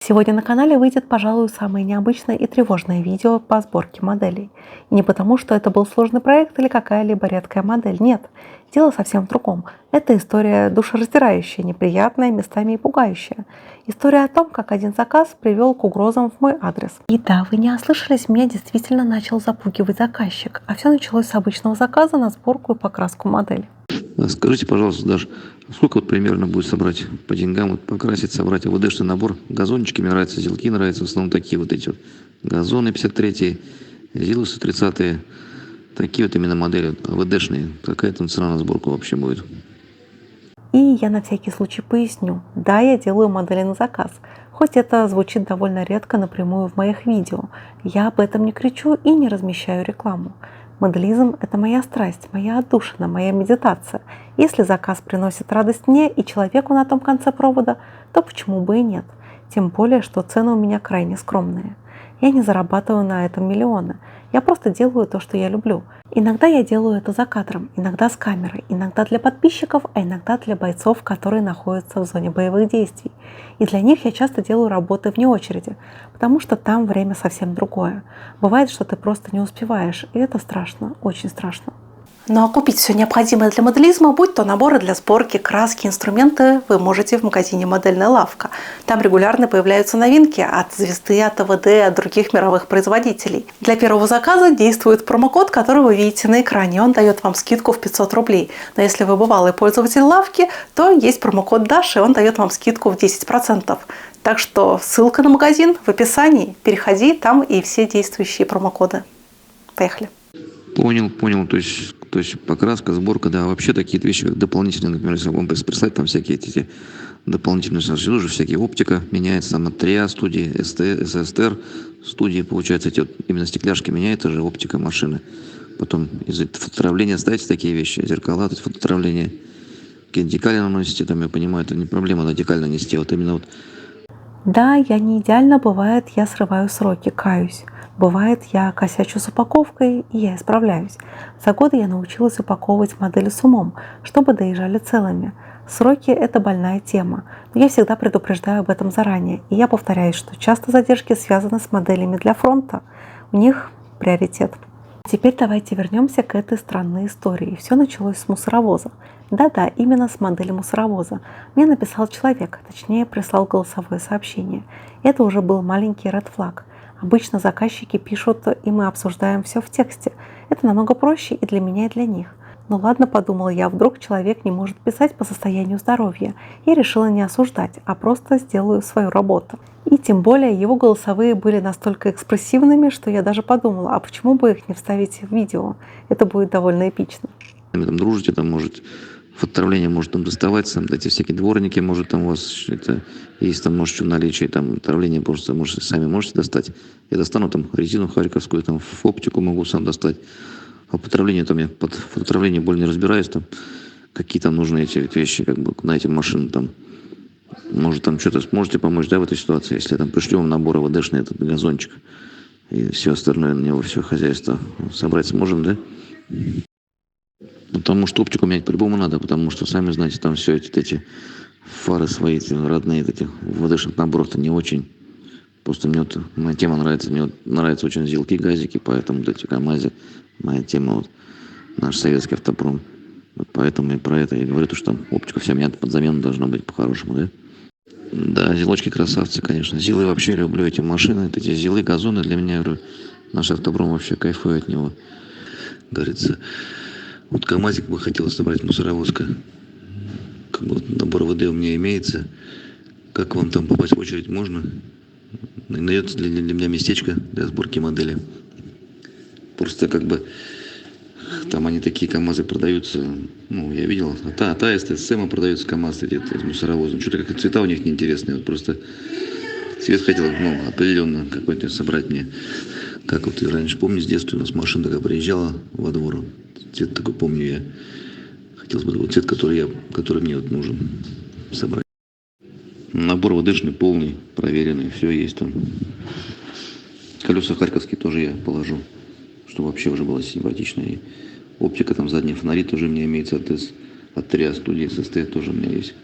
Сегодня на канале выйдет, пожалуй, самое необычное и тревожное видео по сборке моделей. И не потому, что это был сложный проект или какая-либо редкая модель. Нет, дело совсем в другом. Это история душераздирающая, неприятная, местами и пугающая. История о том, как один заказ привел к угрозам в мой адрес. И да, вы не ослышались, меня действительно начал запугивать заказчик. А все началось с обычного заказа на сборку и покраску модели. Скажите, пожалуйста, Даш, сколько вот примерно будет собрать по деньгам, вот покрасить, собрать АВДшный набор? Газончики мне нравятся, зилки нравятся, в основном такие вот эти вот газоны 53-е, зилусы 30-е, такие вот именно модели АВДшные. Какая там цена на сборку вообще будет? И я на всякий случай поясню. Да, я делаю модели на заказ. Хоть это звучит довольно редко напрямую в моих видео. Я об этом не кричу и не размещаю рекламу. Моделизм – это моя страсть, моя отдушина, моя медитация. Если заказ приносит радость мне и человеку на том конце провода, то почему бы и нет? Тем более, что цены у меня крайне скромные. Я не зарабатываю на этом миллионы. Я просто делаю то, что я люблю. Иногда я делаю это за кадром, иногда с камерой, иногда для подписчиков, а иногда для бойцов, которые находятся в зоне боевых действий. И для них я часто делаю работы вне очереди, потому что там время совсем другое. Бывает, что ты просто не успеваешь, и это страшно, очень страшно. Ну а купить все необходимое для моделизма, будь то наборы для сборки, краски, инструменты, вы можете в магазине «Модельная лавка». Там регулярно появляются новинки от «Звезды», от АВД, от других мировых производителей. Для первого заказа действует промокод, который вы видите на экране. Он дает вам скидку в 500 рублей. Но если вы бывалый пользователь лавки, то есть промокод Даши, он дает вам скидку в 10%. Так что ссылка на магазин в описании. Переходи, там и все действующие промокоды. Поехали. Понял. То есть покраска, сборка, да, вообще такие вещи, как дополнительные, например, если вам прислать там всякие эти дополнительные уже всякие оптика меняется, там от 3А студии, ССТР студии, получается, эти вот именно стекляшки меняется же оптика машины. Потом из-за фототравления ставите такие вещи, зеркала, то есть фототравление, какие-то декали наносите, там, я понимаю, это не проблема, на декаль нанести, вот именно вот. Да, я не идеально, бывает, я срываю сроки, каюсь. Бывает, я косячу с упаковкой, и я исправляюсь. За годы я научилась упаковывать модели с умом, чтобы доезжали целыми. Сроки – это больная тема, но я всегда предупреждаю об этом заранее, и я повторяю, что часто задержки связаны с моделями для фронта. У них приоритет. Теперь давайте вернемся к этой странной истории. Все началось с мусоровоза. Да-да, именно с модели мусоровоза. Мне написал человек, точнее прислал голосовое сообщение. Это уже был маленький ред флаг. Обычно заказчики пишут, и мы обсуждаем все в тексте. Это намного проще и для меня, и для них. Ну ладно, подумала я, вдруг человек не может писать по состоянию здоровья. Я решила не осуждать, а просто сделаю свою работу. И тем более его голосовые были настолько экспрессивными, что я даже подумала, а почему бы их не вставить в видео? Это будет довольно эпично. Там дружите, там может фототравление может там доставать, там эти всякие дворники, может там у вас это есть, там может что в наличии, там травление просто может, сами можете достать. Я достану там резину харьковскую, там в оптику могу сам достать. А по травлению там я под фототравление более не разбираюсь, там какие там нужны эти вещи, как бы на эти машины там. Может там что-то сможете помочь, да, в этой ситуации, если там пришлю вам набор АВДшный, этот газончик и все остальное на него, все хозяйство собрать сможем, да? Потому что оптику менять по-любому надо, потому что, сами знаете, там все эти фары свои, эти родные, эти в ВДшных наборах-то не очень. Просто мне вот моя тема нравится, мне вот нравятся очень зилки, газики, поэтому вот эти КамАЗы, моя тема вот, наш советский автопром. Вот поэтому и про это я говорю, то, что там оптика вся менять под замену должна быть по-хорошему, да? Да, зилочки красавцы, конечно. Зилы вообще люблю эти машины, вот эти зилы, газоны для меня, говорю, наш автопром вообще кайфует от него. Говорится, вот КамАЗик бы хотелось собрать мусоровозка. Как бы вот набор ВД у меня имеется. Как вам там попасть в очередь можно? Найдется для меня местечко для сборки модели. Просто как бы там они такие КамАЗы продаются. Ну, я видел. АТА, СТСМ продаются КамАЗы где-то из мусоровоза. Ну, что-то как цвета у них неинтересные. Вот просто цвет хотел, ну, определенно какой-то собрать мне. Как вот я раньше помню, с детства у нас машина такая приезжала во двор. Цвет такой помню я. Хотелось бы вот цвет, который мне вот нужен собрать. Набор ВДшный полный, проверенный, все есть там. Колеса харьковские тоже я положу, чтобы вообще уже было симпатично. И оптика там, задние фонари тоже у меня имеется от 3А студии, ССТ тоже у меня есть.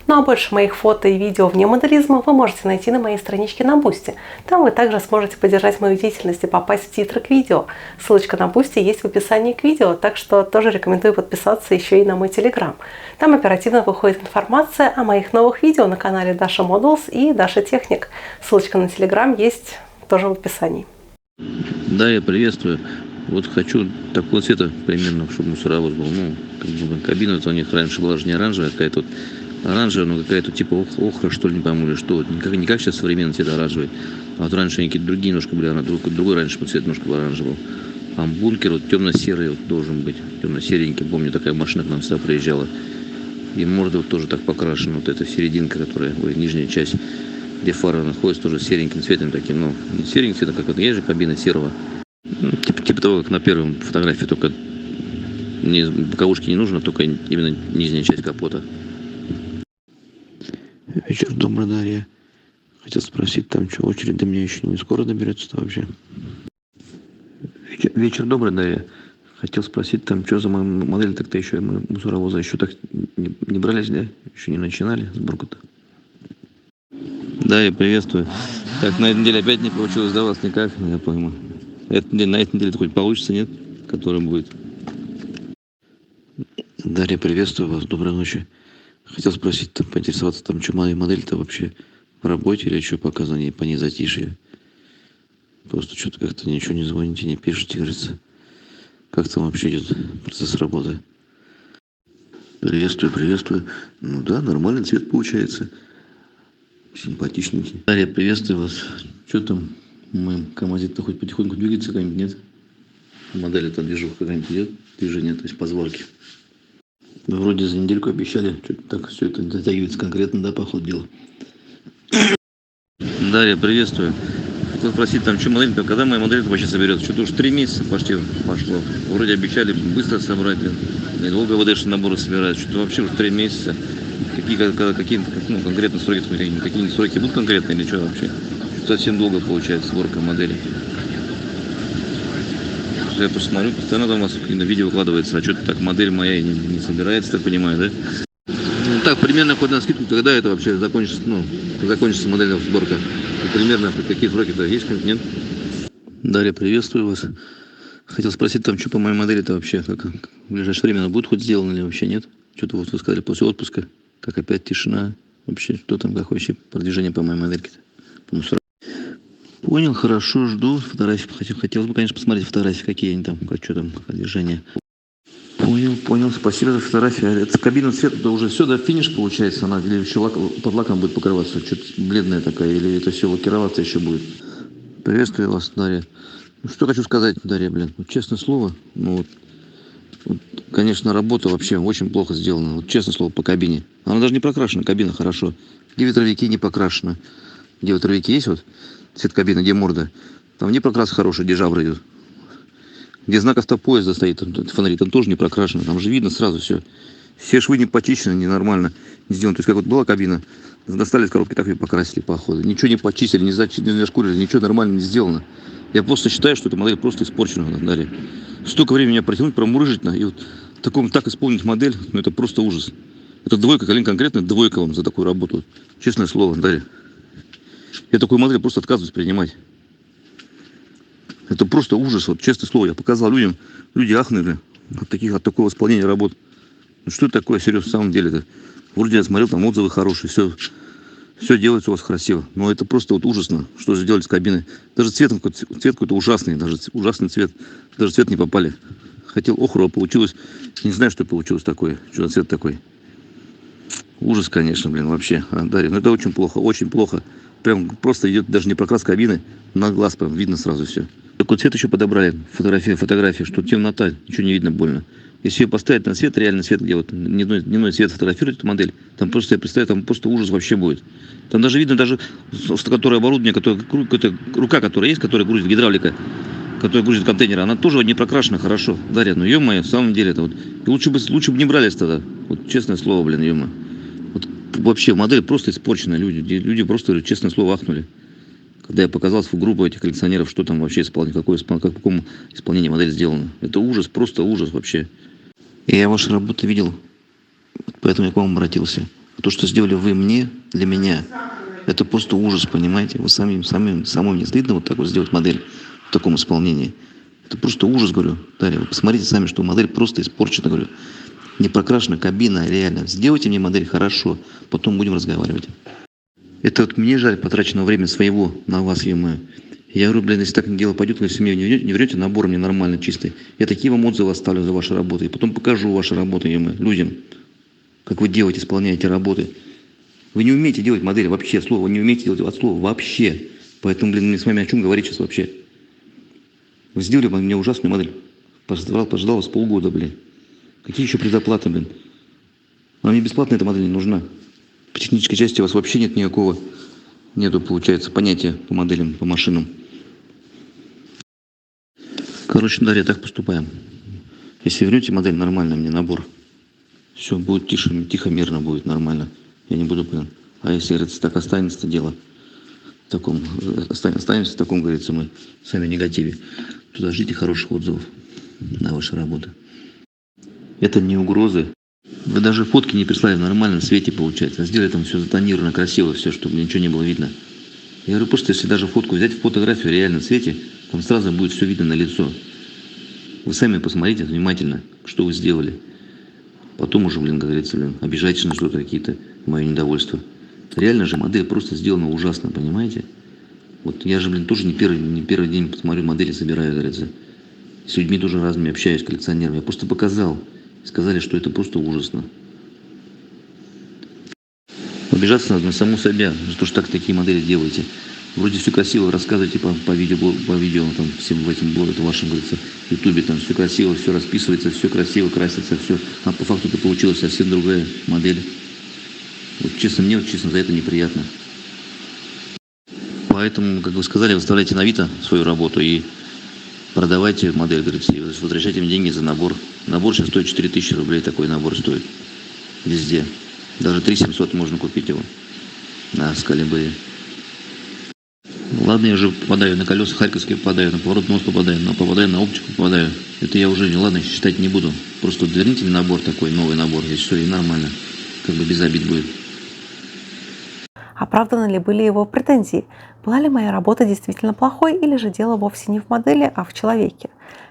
Ну а больше моих фото и видео вне моделизма вы можете найти на моей страничке на Boosty. Там вы также сможете поддержать мою деятельность и попасть в титры к видео. Ссылочка на Boosty есть в описании к видео, так что тоже рекомендую подписаться еще и на мой Telegram. Там оперативно выходит информация о моих новых видео на канале Dasha Models и Dasha Technic. Ссылочка на Telegram есть тоже в описании. Да, я приветствую. Вот хочу такого цвета примерно, чтобы мусоровоз был. Ну, как бы кабина у них раньше была же не оранжевая, какая-то вот оранжевая, но какая-то типа охра, что ли, не пойму, или что. Вот не как сейчас современный цвет оранжевый. А вот раньше они какие-то другие немножко были, другой раньше цвет немножко был оранжевый. А бункер вот темно-серый вот должен быть. Темно-серенький. Помню, такая машина к нам всегда приезжала. И морда вот тоже так покрашена. Вот эта серединка, которая, нижняя часть, где фара находится, тоже сереньким цветом таким. Ну, не сереньким цветом, как вот есть же кабина серого. Ну, типа того, как на первой фотографии, только боковушки не нужно, только именно нижняя часть капота. Вечер добрый, Дарья. Хотел спросить, там что, очередь до меня еще не скоро доберется-то вообще? Вечер добрый, Дарья. Хотел спросить, там что за модель так-то еще, мы мусоровоза еще так не брались, да? Еще не начинали сборку-то? Да, я приветствую. Так, на этой неделе опять не получилось, да, у вас никак, я пойму. На этой неделе хоть получится, нет? Который будет. Дарья, приветствую вас, доброй ночи. Хотел спросить, там, поинтересоваться, там, что модель-то вообще в работе или что пока по ней затишье? Просто что-то как-то ничего не звоните, не пишете, говорится. Как там вообще идет процесс работы? Приветствую. Ну да, нормальный цвет получается. Симпатичненький. Дарья, приветствую вас. Что там? Мы КамАЗик-то хоть потихоньку двигается какая-нибудь, нет? Модель-то движуха какая-нибудь идет? Движение, то есть по сборке. Вы вроде за недельку обещали, что-то так все это затягивается конкретно, да, по ходу дела. Дарья, приветствую. Хотел спросить, там, что модель, когда моя модель вообще соберется? Что-то уже 3 месяца почти пошло. Вроде обещали быстро собрать, недолго ВДшные наборы собирают. Что-то вообще уже 3 месяца. Какие ну, конкретно сроки, какие сроки будут конкретные или что вообще? Совсем долго получается сборка модели. Я просто смотрю, постоянно там у вас на видео выкладывается, а что-то так модель моя не собирается, так понимаю, да? Ну, так, примерно хоть на скидку, когда это вообще закончится модельная сборка? И примерно какие сроки-то есть, нет? Дарья, приветствую вас. Хотел спросить, там, что по моей модели-то вообще, как в ближайшее время будет хоть сделано или вообще нет? Что-то вот вы сказали после отпуска, как опять тишина. Вообще, что там, как вообще продвижение по моей модельке-то? Понял, хорошо, жду фотографии. Хотелось бы, конечно, посмотреть фотографии, какие они там, что там, движение. Понял, спасибо за фотографию. Это кабина цвета, это уже все, да, финиш получается, она или еще под лаком будет покрываться, что-то бледная такая, или это все лакироваться еще будет. Приветствую вас, Дарья. Ну, что хочу сказать, Дарья, честное слово, конечно, работа вообще очень плохо сделана, честное слово, по кабине. Она даже не прокрашена, кабина хорошо. Где ветровики не покрашена. Где ветровики есть вот? Цвет кабины, где морда. Там не прокрас хороший, где жабры идут. Где знак автопоезда стоит, там фонари, там тоже не прокрашено. Там же видно сразу все. Все швы не почищены, ненормально не сделаны. То есть как вот была кабина, достали из коробки, так и покрасили по ходу. Ничего не почистили, не зашкурили, ничего нормально не сделано. Я просто считаю, что эта модель просто испорчена, Дарья. Столько времени меня протянуть, промурыжить, и вот так исполнить модель, это просто ужас. Это двойка, конкретно двойка вам за такую работу. Честное слово, Дарья. Я такую модель просто отказываюсь принимать. Это просто ужас, честное слово. Я показал людям, люди ахнули от такого исполнения работ. Ну что это такое, серьезно, в самом деле-то? Вроде я смотрел, там отзывы хорошие, все делается у вас красиво. Но это просто ужасно, что сделали с кабиной. Даже цвет какой-то ужасный, даже ужасный цвет. Даже цвет не попали. Хотел охру, а получилось, не знаю, что получилось такое, что за цвет такой. Ужас, конечно, вообще, Дарья. Но это очень плохо, очень плохо. Прям просто идет даже не прокрас кабины, на глаз прям видно сразу все. Такой цвет еще подобрали, фотографии, что темнота, ничего не видно больно. Если ее поставить на свет, реальный свет, где вот дневной свет фотографирует эту модель, там просто, я представляю, там просто ужас вообще будет. Там даже видно, которое оборудование, рука, которая есть, которая грузит гидравлика, которая грузит контейнеры, она тоже не прокрашена хорошо. Дарья, ну ё-моё, в самом деле это вот. И лучше бы не брались тогда. Вот честное слово, ё-моё. Вот вообще модель просто испорчена, люди просто, честное слово, ахнули. Когда я показал свою группу этих коллекционеров, что там вообще исполнение, в каком исполнении модель сделана. Это ужас, просто ужас вообще. И я ваши работы видел, поэтому я к вам обратился. А то, что сделали вы мне, для меня, это просто ужас, понимаете? Вы самому не стыдно вот так вот сделать модель в таком исполнении? Это просто ужас, говорю. Дарья, вы посмотрите сами, что модель просто испорчена, говорю. Не прокрашена кабина, реально. Сделайте мне модель хорошо, потом будем разговаривать. Это вот мне жаль потраченного времени своего на вас, ё-моё. Я говорю, блин, если так дело пойдет, если мне не врете, набор мне нормально, чистый. Я такие вам отзывы оставлю за ваши работы. И потом покажу ваши работы, ё-моё, людям, как вы делаете, исполняете работы. Вы не умеете делать модели вообще, от слова, вы не умеете делать от слова вообще. Поэтому, блин, мне с вами о чем говорить сейчас вообще? Вы сделали мне ужасную модель. Пождал вас полгода, блин. Какие еще предоплаты, блин? А мне бесплатно эта модель не нужна. По технической части у вас вообще нет никакого, нету, получается, понятия по моделям, по машинам. Короче, Дарья, так поступаем. Если вернете модель нормально, мне набор, все будет тихо, мирно будет, нормально. Я не буду, блин. А если, говорится, так останется дело, в таком, останемся в таком, говорится, мы сами негативе, туда ждите хороших отзывов на ваши работы. Это не угрозы. Вы даже фотки не прислали в нормальном свете, получается. А сделали там все затонировано, красиво, все, чтобы ничего не было видно. Я говорю, просто если даже фотку взять, фотографию в реальном свете, там сразу будет все видно на лицо. Вы сами посмотрите внимательно, что вы сделали. Потом уже, блин, как говорится, блин, обижайтесь на что-то, какие-то мое недовольство. Реально же модель просто сделана ужасно, понимаете? Вот я же, блин, тоже не первый день посмотрю модели, собираю, говорится. С людьми тоже разными общаюсь, коллекционерами. Я просто показал. Сказали, что это просто ужасно. Обижаться надо на саму себя, за то, что такие модели делаете. Вроде все красиво, рассказывайте по видео там, всем в этом блоге, вашем, говорится, ютубе, там все красиво, все расписывается, все красиво, красится, все. А по факту это получилась совсем другая модель. Вот честно, мне за это неприятно. Поэтому, как вы сказали, выставляйте на Авито свою работу и продавайте модель, говорится, и возвращайте мне деньги за набор. Набор сейчас стоит 4000 рублей, такой набор стоит. Везде. Даже 3700 можно купить его на Скалибре. Ладно, я уже попадаю на колеса Харьковские, попадаю, на поворот мост попадаю, но попадаю на оптику, попадаю. Это я уже, ладно, считать не буду. Просто верните мне набор такой, новый набор, и все, и нормально. Как бы без обид будет. Оправданы ли были его претензии? Была ли моя работа действительно плохой, или же дело вовсе не в модели, а в человеке?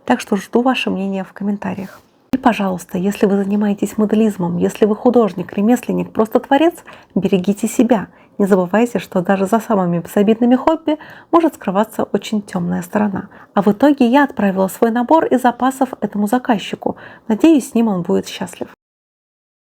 Так что жду ваше мнение в комментариях. И, пожалуйста, если вы занимаетесь моделизмом, если вы художник, ремесленник, просто творец, берегите себя. Не забывайте, что даже за самыми безобидными хобби может скрываться очень темная сторона. А в итоге я отправила свой набор из запасов этому заказчику. Надеюсь, с ним он будет счастлив.